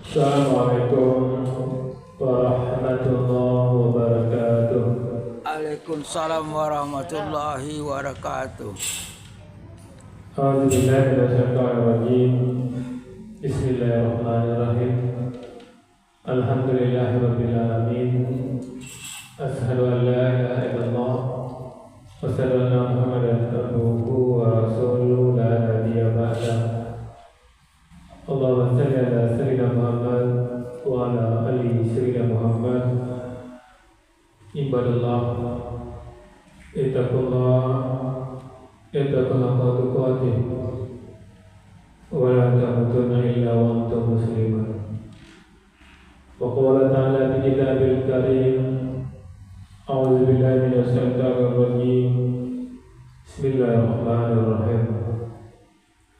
Assalamualaikum warahmatullahi wabarakatuh. Waalaikumsalam warahmatullahi wabarakatuh. A'udzubillahi minasyaitonir rajim. Bismillahirrahmanirrahim. Alhamdulillahirabbil alamin. Asyhadu an la ilaha illallah wa asyhadu anna Muhammadan abduhu wa rasuluhu la nabiyya ba'dahu. Allahumma shalli ala sayyidina Muhammad wa ala ali sayyidina Muhammad. Ibadallah, ittaqullah haqqa tuqatih wa la tamutunna illa wa antum muslimun. Wa qala ta'ala fi kitabil karim, a'udzu billahi minasy syaithanir rajim. Bismillahirrahmanirrahim.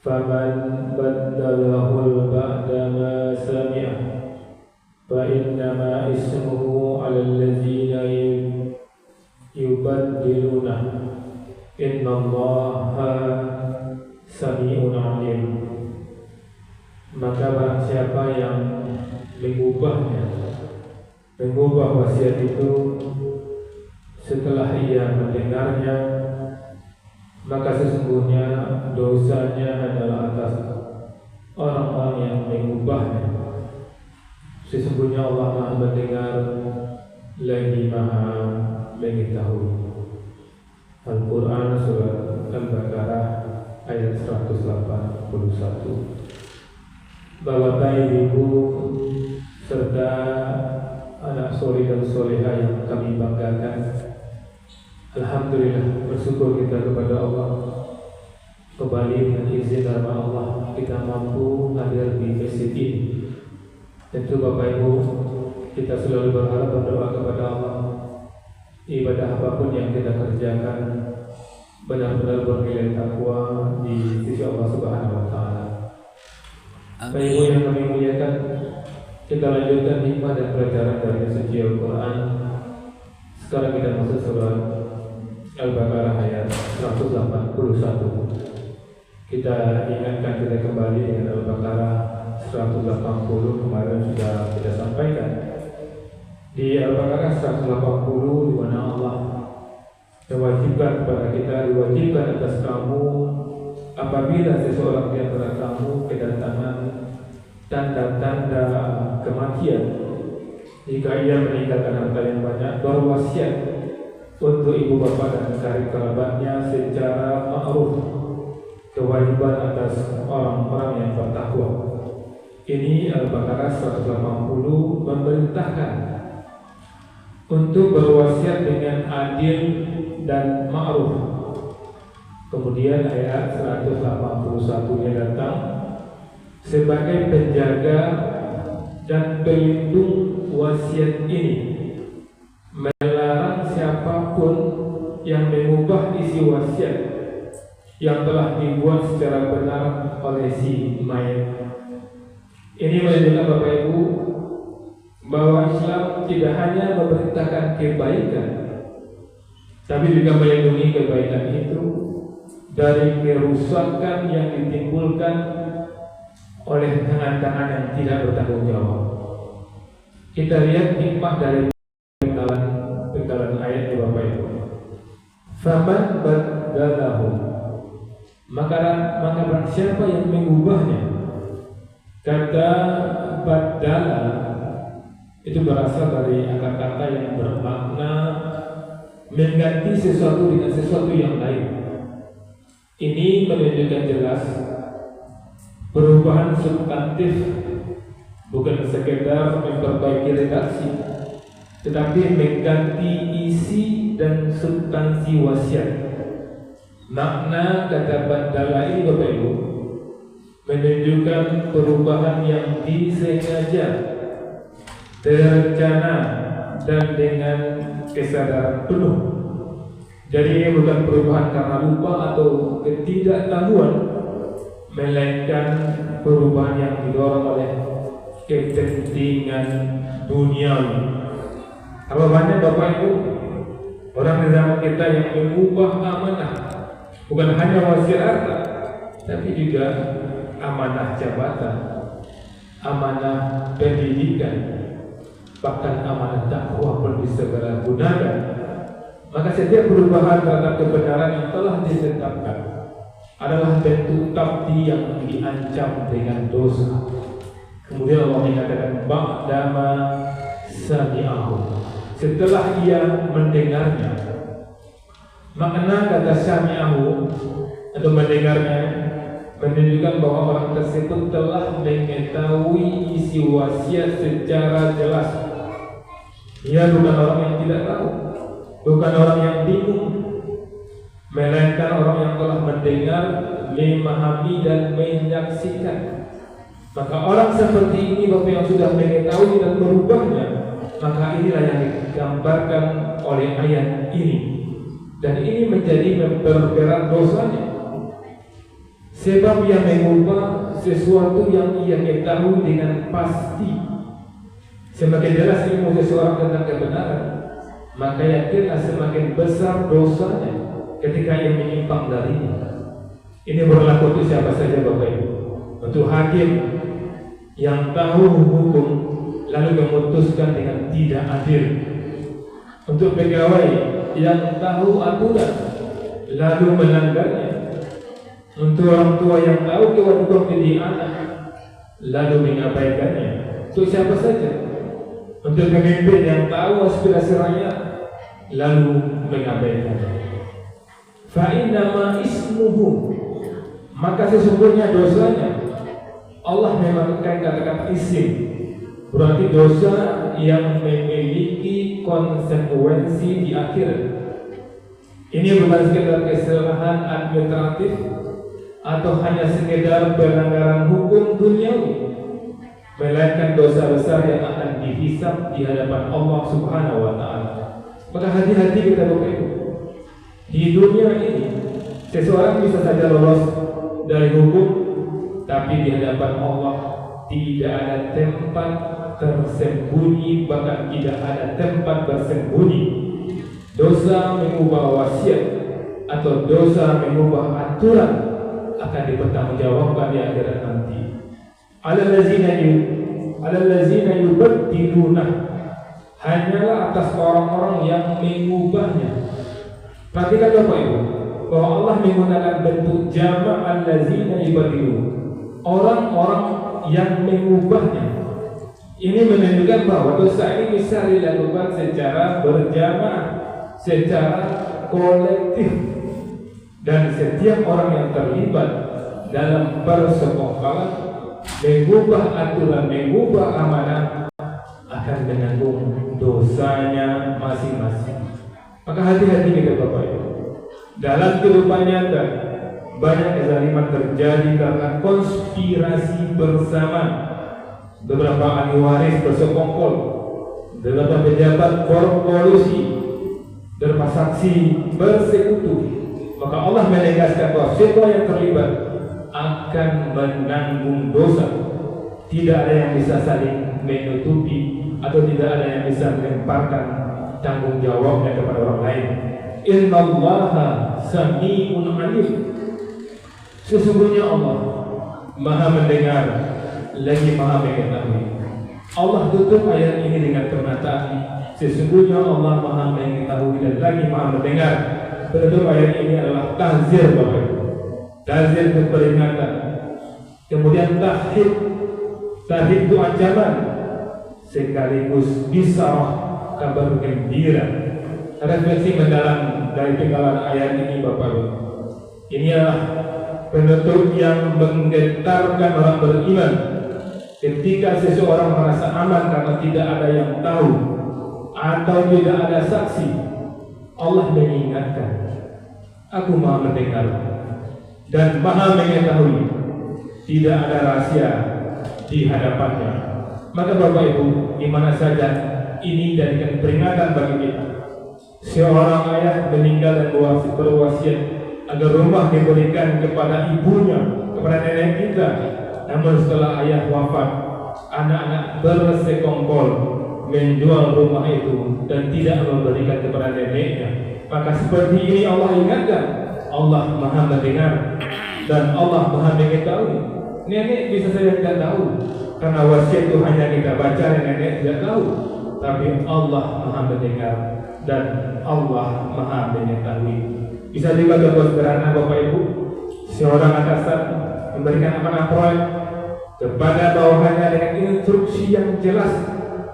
Faman baddalahu ba'da ma sami'a fa innama ismuhu 'alal ladzina yubaddiluna innallaha sami'un 'alim. Maka barang siapa yang mengubah wasiat itu setelah ia mendengarnya, maka sesungguhnya dosanya adalah atas orang-orang yang mengubahnya. Sesungguhnya Allah Maha mendengar lagi Maha mengetahui. Al-Quran Surat Al-Baqarah ayat 181. Bapak Ibu serta anak soleh dan soleha yang kami banggakan, alhamdulillah, bersyukur kita kepada Allah. Kembali dengan izin dan rahmat Allah kita mampu hadir di masjid ini. Tentu Bapak Ibu, kita selalu berharap berdoa kepada Allah, ibadah apapun yang kita kerjakan benar-benar bernilai takwa di sisi Allah Subhanahu wa Ta'ala. Bapak Ibu yang kami muliakan, kita lanjutkan hikmah dan pelajaran dari suci Al-Quran. Sekarang kita masuk surat Al-Baqarah ayat 181. Kita ingatkan, kita kembali dengan Al-Baqarah 180. Kemarin sudah kita sampaikan di Al-Baqarah 180 di mana Allah mewajibkan kepada kita, diwajibkan atas kamu apabila seseorang di antara kamu kedatangan tanda-tanda kematian, jika ia meninggalkan harta yang banyak, berwasiat untuk ibu bapa dan karib kerabatnya secara ma'ruf, kewajiban atas orang-orang yang bertakwa. Ini Al-Baqarah 180 memerintahkan untuk berwasiat dengan adil dan ma'ruf. Kemudian ayat 181-nya datang sebagai penjaga dan pelindung wasiat ini, melarang siapapun yang mengubah isi wasiat yang telah dibuat secara benar oleh si mayat. Ini menunjukkan Bapak Ibu bahwa Islam tidak hanya memerintahkan kebaikan, tapi juga melindungi kebaikan itu dari kerusakan yang ditimbulkan oleh tangan-tangan yang tidak bertanggung jawab. Kita lihat hikmah dari penggalan ayat Bapak Ibu. Faman baddalahu, maka barang siapa yang mengubahnya. Kata badala itu berasal dari akar kata yang bermakna mengganti sesuatu dengan sesuatu yang lain. Ini menunjukkan jelas perubahan substantif, bukan sekedar memperbaiki redaksi, tetapi mengganti isi dan substansi wasiat. Makna kata badala ini Bapak Ibu menunjukkan perubahan yang disengaja, terencana, dan dengan kesadaran penuh. Jadi ini bukan perubahan karena lupa atau ketidaktahuan, melainkan perubahan yang didorong oleh kepentingan duniawi. Kalau banyak Bapak Ibu orang di zaman kita yang mengubah amanah, bukan hanya wasiat harta, tapi juga amanah jabatan, amanah pendidikan, bahkan amanah dakwah pun disegera gunakan. Maka setiap perubahan terhadap kebenaran yang telah ditetapkan adalah bentuk tabdi yang diancam dengan dosa. Kemudian Allah mengatakan ba'dama sami'ahu, setelah ia mendengarnya. Makna kata sami'ahu atau mendengarnya menunjukkan bahwa orang tersebut telah mengetahui isi wasiat secara jelas. Ia bukan orang yang tidak tahu, bukan orang yang bingung, melainkan orang yang telah mendengar, memahami dan menyaksikan. Maka orang seperti ini Bapak yang sudah mengetahui dan merubahnya, maka inilah yang digambarkan oleh ayat ini. Dan ini menjadi memperberat dosanya. Sebab ia mengubah sesuatu yang ia ketahui dengan pasti. Semakin jelas ilmu seseorang tentang kebenaran, maka yakinlah semakin besar dosanya ketika ia menyimpang darinya. Ini berlaku untuk siapa saja Bapak Ibu. Untuk hakim yang tahu hukum lalu memutuskan dengan tidak adil, untuk pegawai yang tahu aturan lalu melanggarnya, untuk orang tua yang tahu kewajiban mendidik anak lalu mengabaikannya. Untuk siapa saja. Untuk pemimpin yang tahu aspirasi rakyat lalu mengabaikannya. Fa innama ismuhu, maka sesungguhnya dosanya, Allah memakai kata-kata isim, berarti dosa yang memiliki konsekuensi di akhirat. Ini bukan sekedar kesalahan administratif atau hanya sekedar pelanggaran hukum duniawi, melainkan dosa besar yang akan dihisab di hadapan Allah Subhanahu wa Ta'ala. Maka hati-hati kita Bapak Ibu. Di dunia ini seseorang bisa saja lolos dari hukum, tapi di hadapan Allah tidak ada tempat tersembunyi, bahkan tidak ada tempat bersembunyi. Dosa mengubah wasiat atau dosa mengubah aturan akan dipertanggungjawabkan di akhirat nanti. Alallazina yubaddiluna, hanyalah atas orang-orang yang mengubahnya. Perhatikan Bapak Ibu, bahwa Allah menggunakan bentuk jama' allazina yubaddilun, orang-orang yang mengubahnya. Ini menunjukkan bahwa dosa ini bisa dilakukan secara berjamaah, secara kolektif, dan setiap orang yang terlibat dalam persekongkolan mengubah aturan, mengubah amanah akan menanggung dosanya masing-masing. Maka hati-hati kita Bapak Ibu. Dalam kehidupan nyata banyak kezaliman terjadi karena konspirasi bersama. Beberapa ahli waris bersekongkol, beberapa pejabat berkolusi, beberapa saksi bersekutu. Maka Allah menegaskan bahwa siapa yang terlibat akan menanggung dosa. Tidak ada yang bisa saling menutupi atau tidak ada yang bisa melemparkan tanggung jawabnya kepada orang lain. Innallaha sami'un alim. Sesungguhnya Allah Maha mendengar lagi Maha mengetahui. Allah tutup ayat ini dengan perkataan sesungguhnya Allah Maha mengetahui dan lagi Maha mendengar. Penutup ayat ini adalah tahzir Bapak. Tahzir itu peringatan. Kemudian tahhid. Tahhid itu ancaman sekaligus bisarah, kabar gembira. Refleksi mendalam dari penggalan ayat ini Bapak Ibu. Ini adalah penutup yang menggetarkan orang beriman. Ketika seseorang merasa aman karena tidak ada yang tahu atau tidak ada saksi, Allah mengingatkan, Aku Maha mendengar dan Maha mengetahui, tidak ada rahasia di hadapannya. Maka Bapak Ibu, di mana saja ini jadikan peringatan bagi kita. Seorang ayah meninggal dan berwasiat agar rumah diberikan kepada ibunya, kepada nenek kita. Namun setelah ayah wafat, anak-anak bersekongkol menjual rumah itu dan tidak memberikan kepada neneknya. Maka seperti ini Allah ingatkan, Allah Maha mendengar dan Allah Maha mengetahui. Nenek bisa saja tidak tahu, karena wasiat itu hanya kita baca dan nenek tidak tahu. Tapi Allah Maha mendengar dan Allah Maha mengetahui. Bisa juga contoh sederhana Bapak Ibu, seorang atasan memberikan amanah proyek kepada bawahannya dengan instruksi yang jelas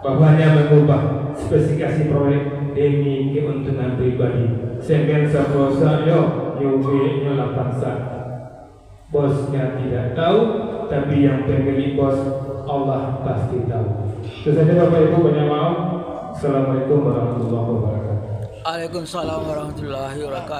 bahwanya mengubah spesifikasi proyek demi keuntungan pribadi. Semen saprosa yo nyubi nyolapaksa. Bosnya tidak tahu, tapi yang pemilik bos Allah pasti tahu. Itu saja Bapak Ibu, banyak maaf. Assalamualaikum warahmatullahi wabarakatuh. Waalaikumsalam warahmatullahi wabarakatuh.